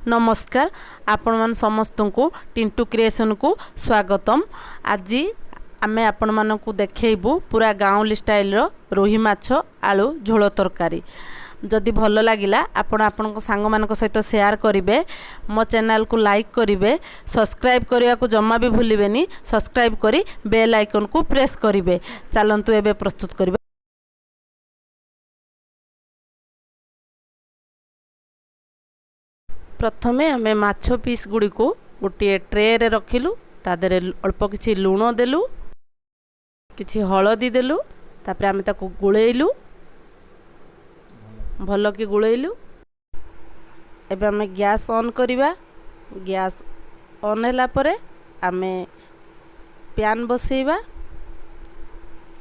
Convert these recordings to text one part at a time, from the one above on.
नमस्कार आपण मान समस्त को टिंटू क्रिएशन को स्वागतम। आज आमे आपण मान को देखेबू पूरा गाँवली स्टाइल रो रोही माछ आलू झोल तरकारी। जदि भल लगिला आपण आपन सांग मान सहित शेयर करेंगे, मो चैनल को लाइक करेंगे, सब्सक्राइब करने को जमा भी भूलिबेनी। सब्सक्राइब करी बेल आइकन को प्रेस करेंगे। चलतु एबे प्रस्तुत करिबे। प्रथमे आमे माछ पीस गुड़ी को गोटे ट्रे रे रखिलु। तादरे अल्प किछि लूण देलु, किछि हळदी देलु, तापर आमे ताको गुळेइलु, भल कि गुळेइलु। एबे आमे गैस ऑन करिबा। गैस ऑन होला परे आमे पैन बसेइबा।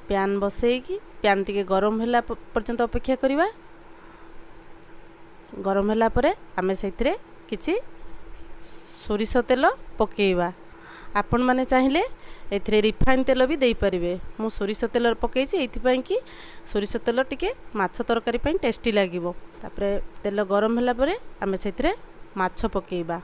पैन बसेइकी पैन टिके गरम होला पर्यंत अपेक्षा करिबा। गरम होला परे आमे सेथिरे किछि सोरिष तेल पकेइबा। आपण माने चाहिले एथिरे रिफाइन तेल भी देई परिबे। मु सोरिष तेल पकेइछि एथिपई कि सोरिष तेल टिके माछ तरकारी पई टेस्टी लागिवो। तापरे तेल गरम होला परे आमे सेथिरे माछ पकेइबा।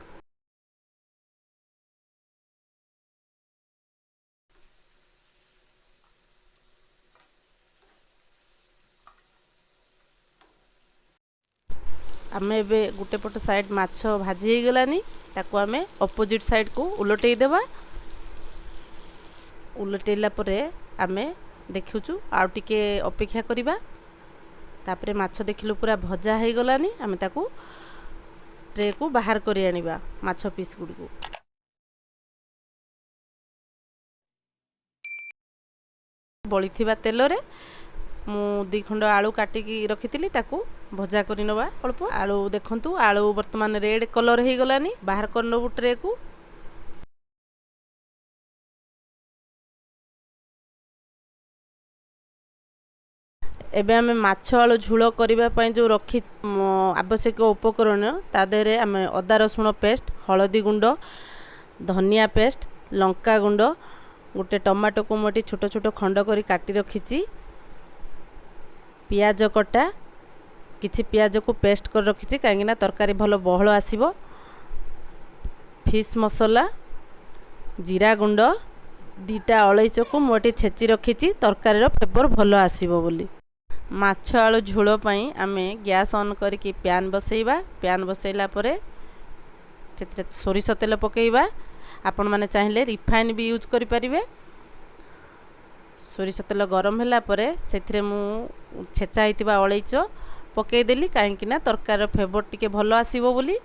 आमे एबे गुटे पट साइड माछ भाजी हे गलानी, ताको आमे अपोजिट साइड को उलटेई देबा। उलटेला परे आमे देखुछु आ टिके अपेक्षा करिबा। तापरे माछ देखिलु पूरा भजा हे गलानी, आमे ताको ट्रे को बाहर करि आनिबा। माछ पीस गुडी को बळिथिबा तेल रे मु 2 खंड आलू काटिकी रखिथिली, ताकू भजा करि नबा। अल्प आलू देखंतु, आलू वर्तमान रेड कलर हे गलानी। बाहर कर नबु ट्रे को। एबे आमे माछ आलू झुळ करिबा पई जो रखी आवश्यक उपकरण ता देरे आमे अदा रसुण पेस्ट, हळदी गुंड, धनिया पेस्ट, लंका गुंड, गोटे टमाटो को मोटी छोट छोट खंड करी काटी रखिची, पियाज कटा, किछि पियाज को पेस्ट कर रखिछि काहेकि ना तरकारी भलो बहळ आसीबो, फिश मसाला, जीरा गुंड, 2टा अलैच को मोटी छेची रखिछि तरकारी रो फ्लेवर भलो आसीबो बोली। माछ आलू झोल पई आमे गैस ऑन करके पैन बसेइबा। पैन बसेइला परे सेतरे सोरिष तेल पकेइबा। आपण माने चाहिले रिफाइन भी यूज करि परिबे। सोरिष तेल गरम होला परे सेथिरे मु छेचा हितिबा अलैच पकेइ देली काहेकि ना तरकारी फ्लेवर टिके भलो आसीबो बोली।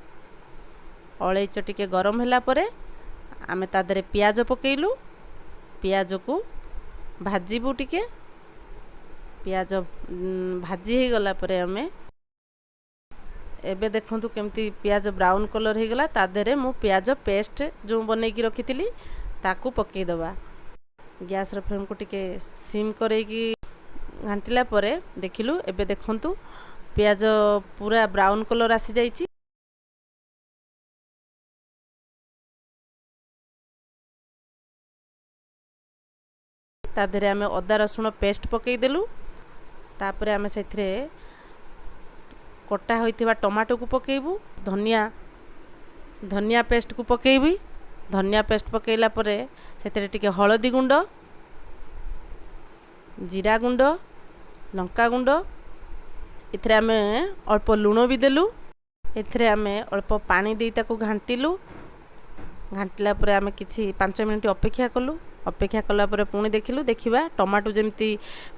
अलैच टिके गरम होला परे आमे तादरे पियाज पकेइलु। पियाज को भाजीबु टिके। पियाज भाजी हे गला परे आमे एबे देखंतु केमती पियाज ब्राउन कलर हे गला। तादरे मु पियाज पेस्ट जो बनै की रखिथिली ताकू पकेइ दबा। गैस रो फ्लेम को टिके सिम करैकी घांटिला परे देखिलु एबे देखंतु पियाज पूरा ब्राउन कलर आसी जाईची। तादरे आमे अदा रसुण पेस्ट पकेइ देलु। तापरे आमे सेथिरे कटा होइथिबा टमाटो को पकेइबु। धनिया पेस्ट को पकेइबी। धनिया पेस्ट पकेइला परे सेथिरे टिके हळदी गुंड, जीरा गुंड, लंका गुंड, इथरे आमे अल्प लूण भी देलु। इथरे आमे अल्प पानी देई ताको घांटिलु। घांटिला परे आमे किछि 5 मिनिट अपेक्षा कलु। अपेक्षा कला परे पुणी देखिलु। देखिबा टमाटो जेमती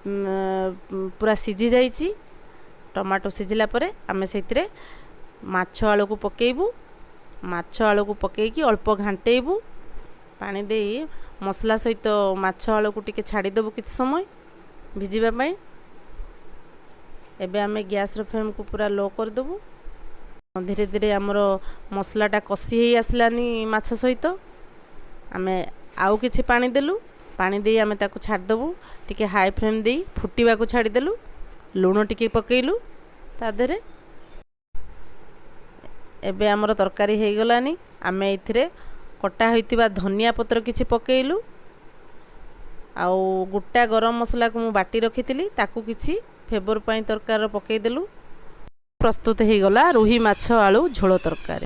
पूरा सिझी जाईची। टमाटो सिझिला परे आमे सेथिरे माछ आलू को पकेइबु। माछ आलू को पकेइकी अल्प घांटेइबु। पानी देई मसला सहित माछ आलू को टिके छाड़ी देबु किछि समय भिजिबा पई। एबे आमे गैस रो फ्लेम को पूरा लो कर देबु। धीरे धीरे हमरो मसलाटा कसी हे आसलानी माछ सहित। आमे आउ किछि पानी देलु। पानी देई आमे ताको छाड़ देबु। टिके हाई फ्लेम देई फुटिबा को छाड़ी देलु। लूण टिके पकेइलु ता देरे। एबे हमरो तरकारी हे गलानी। आमे इथिरे कटा होइतिबा धनिया पत्र किछि पकेइलु। आउ गोटा गरम मसला को मु बाटी रखिथिली ताकू किछि फ्लेवर पई तरकारी पकेइ देलु। प्रस्तुत हे गला रोही माछ आलू झोल तरकारी।